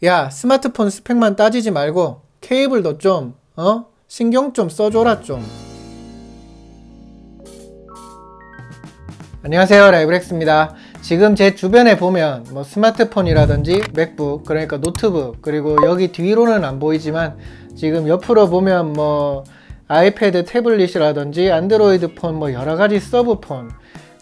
야, 스마트폰 스펙만 따지지 말고 케이블도 좀, 신경 좀 써줘라 좀. 안녕하세요, 라이브렉스입니다. 지금 제 주변에 보면 스마트폰이라든지 맥북, 그러니까 노트북, 그리고 여기 뒤로는 안 보이지만 지금 옆으로 보면 아이패드 태블릿이라든지 안드로이드 폰, 여러 가지 서브폰,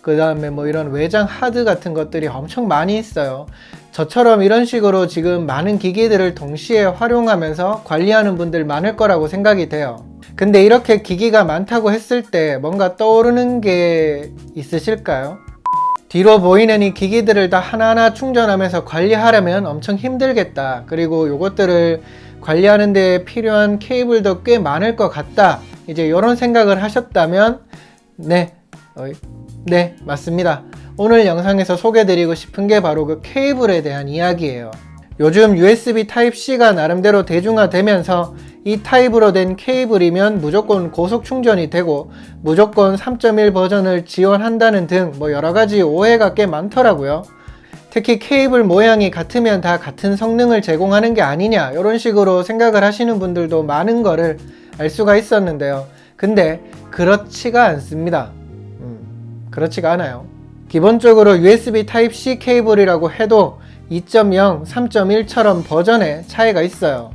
그 다음에 이런 외장 하드 같은 것들이 엄청 많이 있어요. 저처럼 이런 식으로 지금 많은 기기들을 동시에 활용하면서 관리하는 분들 많을 거라고 생각이 돼요. 근데 이렇게 기기가 많다고 했을 때 뭔가 떠오르는 게 있으실까요? 뒤로 보이는 이 기기들을 다 하나하나 충전하면서 관리하려면 엄청 힘들겠다. 그리고 이것들을 관리하는 데 필요한 케이블도 꽤 많을 것 같다. 이제 이런 생각을 하셨다면 네, 맞습니다. 오늘 영상에서 소개드리고 싶은 게 바로 그 케이블에 대한 이야기예요. 요즘 USB Type-C가 나름대로 대중화되면서 이 타입으로 된 케이블이면 무조건 고속 충전이 되고 무조건 3.1 버전을 지원한다는 등 여러가지 오해가 꽤 많더라고요. 특히 케이블 모양이 같으면 다 같은 성능을 제공하는 게 아니냐 이런 식으로 생각을 하시는 분들도 많은 거를 알 수가 있었는데요. 근데 그렇지가 않습니다. 그렇지가 않아요. 기본적으로 USB Type-C 케이블이라고 해도 2.0, 3.1처럼 버전의 차이가 있어요.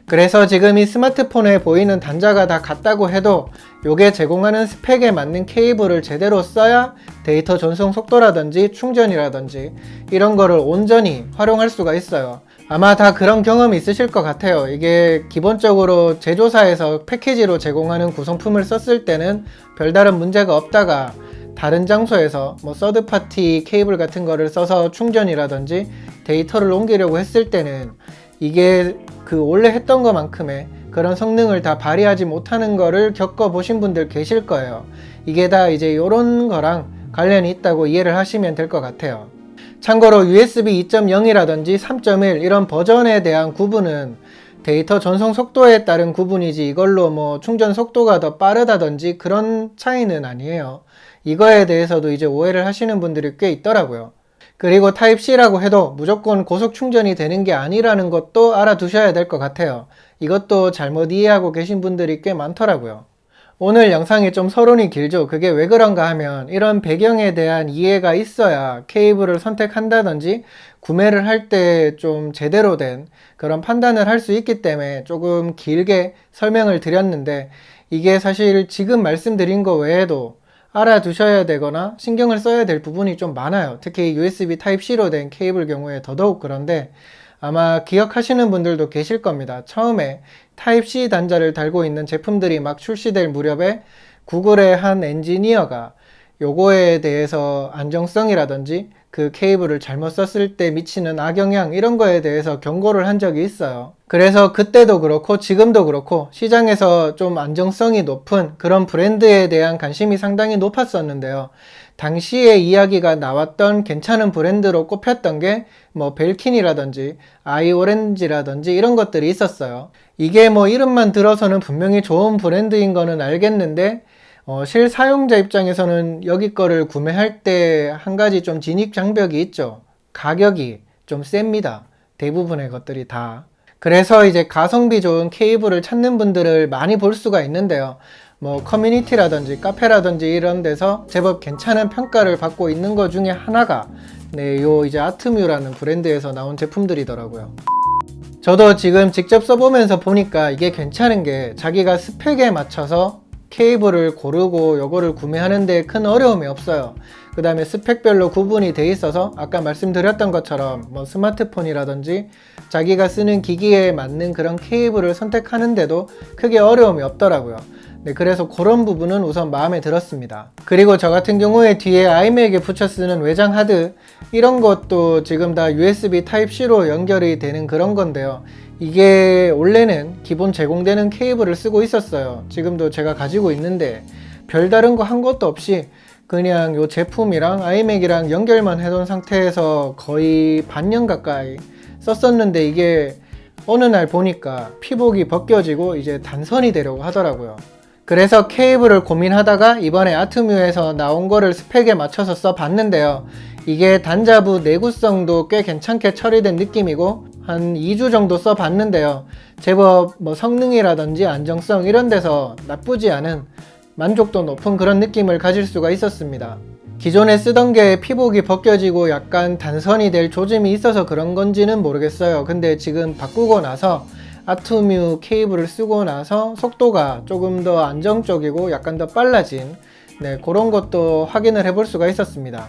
그래서 지금 이 스마트폰에 보이는 단자가 다 같다고 해도 요게 제공하는 스펙에 맞는 케이블을 제대로 써야 데이터 전송 속도라든지 충전이라든지 이런 거를 온전히 활용할 수가 있어요. 아마 다 그런 경험이 있으실 것 같아요. 이게 기본적으로 제조사에서 패키지로 제공하는 구성품을 썼을 때는 별다른 문제가 없다가 다른 장소에서 서드파티 케이블 같은 거를 써서 충전이라든지 데이터를 옮기려고 했을 때는 이게 원래 했던 것만큼의 그런 성능을 다 발휘하지 못하는 거를 겪어보신 분들 계실 거예요. 이게 다 이제 이런 거랑 관련이 있다고 이해를 하시면 될 것 같아요. 참고로 USB 2.0이라든지 3.1 이런 버전에 대한 구분은 데이터 전송 속도에 따른 구분이지 이걸로 충전 속도가 더 빠르다든지 그런 차이는 아니에요. 이거에 대해서도 이제 오해를 하시는 분들이 꽤 있더라고요. 그리고 타입C라고 해도 무조건 고속 충전이 되는 게 아니라는 것도 알아두셔야 될 것 같아요. 이것도 잘못 이해하고 계신 분들이 꽤 많더라고요. 오늘 영상이 좀 서론이 길죠. 그게 왜 그런가 하면 이런 배경에 대한 이해가 있어야 케이블을 선택한다든지 구매를 할 때 좀 제대로 된 그런 판단을 할 수 있기 때문에 조금 길게 설명을 드렸는데 이게 사실 지금 말씀드린 거 외에도 알아두셔야 되거나 신경을 써야 될 부분이 좀 많아요. 특히 USB Type-C로 된 케이블 경우에 더더욱 그런데 아마 기억하시는 분들도 계실 겁니다. 처음에 Type-C 단자를 달고 있는 제품들이 막 출시될 무렵에 구글의 한 엔지니어가 요거에 대해서 안정성이라든지 그 케이블을 잘못 썼을 때 미치는 악영향 이런 거에 대해서 경고를 한 적이 있어요. 그래서 그때도 그렇고 지금도 그렇고 시장에서 좀 안정성이 높은 그런 브랜드에 대한 관심이 상당히 높았었는데요. 당시에 이야기가 나왔던 괜찮은 브랜드로 꼽혔던 게 벨킨이라든지 아이오렌지라든지 이런 것들이 있었어요. 이게 이름만 들어서는 분명히 좋은 브랜드인 거는 알겠는데 실사용자 입장에서는 여기 거를 구매할 때 한 가지 좀 진입 장벽이 있죠. 가격이 좀 셉니다. 대부분의 것들이 다. 그래서 이제 가성비 좋은 케이블을 찾는 분들을 많이 볼 수가 있는데요. 커뮤니티라든지 카페라든지 이런 데서 제법 괜찮은 평가를 받고 있는 것 중에 하나가 요 이제 아트뮤라는 브랜드에서 나온 제품들이더라고요. 저도 지금 직접 써보면서 보니까 이게 괜찮은 게 자기가 스펙에 맞춰서 케이블을 고르고 요거를 구매하는데 큰 어려움이 없어요. 그 다음에 스펙별로 구분이 돼 있어서 아까 말씀드렸던 것처럼 스마트폰이라든지 자기가 쓰는 기기에 맞는 그런 케이블을 선택하는데도 크게 어려움이 없더라고요. 그래서 그런 부분은 우선 마음에 들었습니다. 그리고 저 같은 경우에 뒤에 아이맥에 붙여 쓰는 외장 하드 이런 것도 지금 다 USB Type-C로 연결이 되는 그런 건데요. 이게 원래는 기본 제공되는 케이블을 쓰고 있었어요. 지금도 제가 가지고 있는데 별다른 거 한 것도 없이 그냥 요 제품이랑 아이맥이랑 연결만 해둔 상태에서 거의 반년 가까이 썼었는데 이게 어느 날 보니까 피복이 벗겨지고 이제 단선이 되려고 하더라고요. 그래서 케이블을 고민하다가 이번에 아트뮤에서 나온 거를 스펙에 맞춰서 써봤는데요. 이게 단자부 내구성도 꽤 괜찮게 처리된 느낌이고 한 2주 정도 써봤는데요. 제법 뭐 성능이라든지 안정성 이런 데서 나쁘지 않은 만족도 높은 그런 느낌을 가질 수가 있었습니다. 기존에 쓰던 게 피복이 벗겨지고 약간 단선이 될 조짐이 있어서 그런 건지는 모르겠어요. 근데 지금 바꾸고 나서 아투뮤 케이블을 쓰고 나서 속도가 조금 더 안정적이고 약간 더 빨라진 그런 것도 확인을 해볼 수가 있었습니다.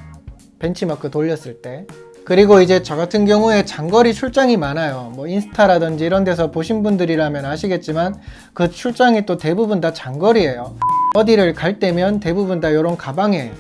벤치마크 돌렸을 때. 그리고 이제 저 같은 경우에 장거리 출장이 많아요. 뭐 인스타라든지 이런 데서 보신 분들이라면 아시겠지만 그 출장이 또 대부분 다 장거리예요. 어디를 갈 때면 대부분 다 이런 가방에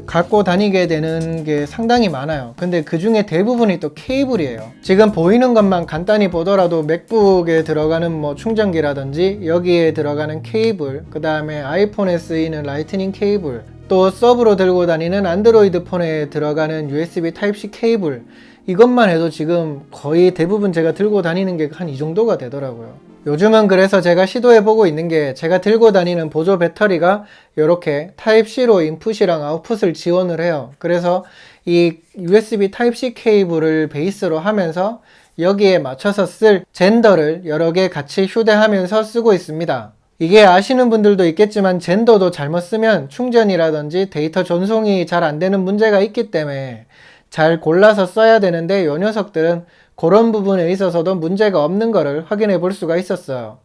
갖고 다니게 되는 게 상당히 많아요. 근데 그 중에 대부분이 또 케이블이에요. 지금 보이는 것만 간단히 보더라도 맥북에 들어가는 뭐 충전기라든지 여기에 들어가는 케이블, 그 다음에 아이폰에 쓰이는 라이트닝 케이블, 또 서브로 들고 다니는 안드로이드 폰에 들어가는 USB 타입C 케이블, 이것만 해도 지금 거의 대부분 제가 들고 다니는 게 한 이 정도가 되더라고요. 요즘은 그래서 제가 시도해보고 있는 게 제가 들고 다니는 보조 배터리가 이렇게 타입C로 인풋이랑 아웃풋을 지원을 해요. 그래서 이 USB 타입C 케이블을 베이스로 하면서 여기에 맞춰서 쓸 젠더를 여러 개 같이 휴대하면서 쓰고 있습니다. 이게 아시는 분들도 있겠지만 젠더도 잘못 쓰면 충전이라든지 데이터 전송이 잘 안 되는 문제가 있기 때문에 잘 골라서 써야 되는데 이 녀석들은 그런 부분에 있어서도 문제가 없는 거를 확인해 볼 수가 있었어요.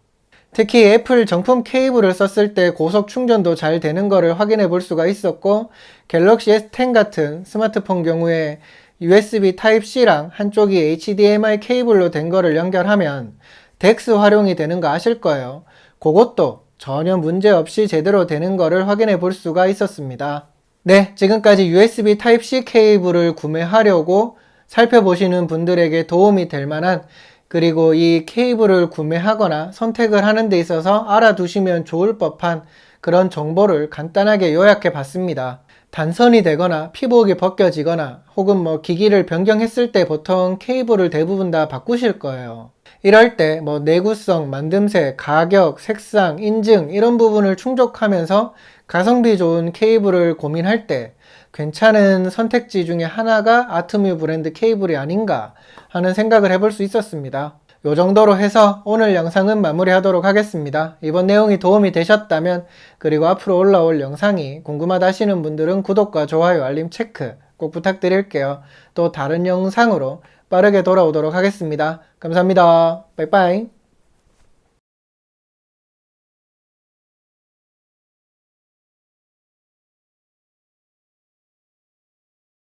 특히 애플 정품 케이블을 썼을 때 고속 충전도 잘 되는 거를 확인해 볼 수가 있었고, 갤럭시 S10 같은 스마트폰 경우에 USB Type-C랑 한쪽이 HDMI 케이블로 된 거를 연결하면 DeX 활용이 되는 거 아실 거예요. 그것도 전혀 문제 없이 제대로 되는 거를 확인해 볼 수가 있었습니다. 네, 지금까지 USB Type-C 케이블을 구매하려고 살펴보시는 분들에게 도움이 될 만한, 그리고 이 케이블을 구매하거나 선택을 하는 데 있어서 알아두시면 좋을 법한 그런 정보를 간단하게 요약해 봤습니다. 단선이 되거나 피복이 벗겨지거나 혹은 뭐 기기를 변경했을 때 보통 케이블을 대부분 다 바꾸실 거예요. 이럴 때 뭐 내구성, 만듦새, 가격, 색상, 인증 이런 부분을 충족하면서 가성비 좋은 케이블을 고민할 때 괜찮은 선택지 중에 하나가 아트뮤 브랜드 케이블이 아닌가 하는 생각을 해볼 수 있었습니다. 요 정도로 해서 오늘 영상은 마무리하도록 하겠습니다. 이번 내용이 도움이 되셨다면, 그리고 앞으로 올라올 영상이 궁금하다 하시는 분들은 구독과 좋아요, 알림 체크 꼭 부탁드릴게요. 또 다른 영상으로 빠르게 돌아오도록 하겠습니다. 감사합니다. 빠이빠이.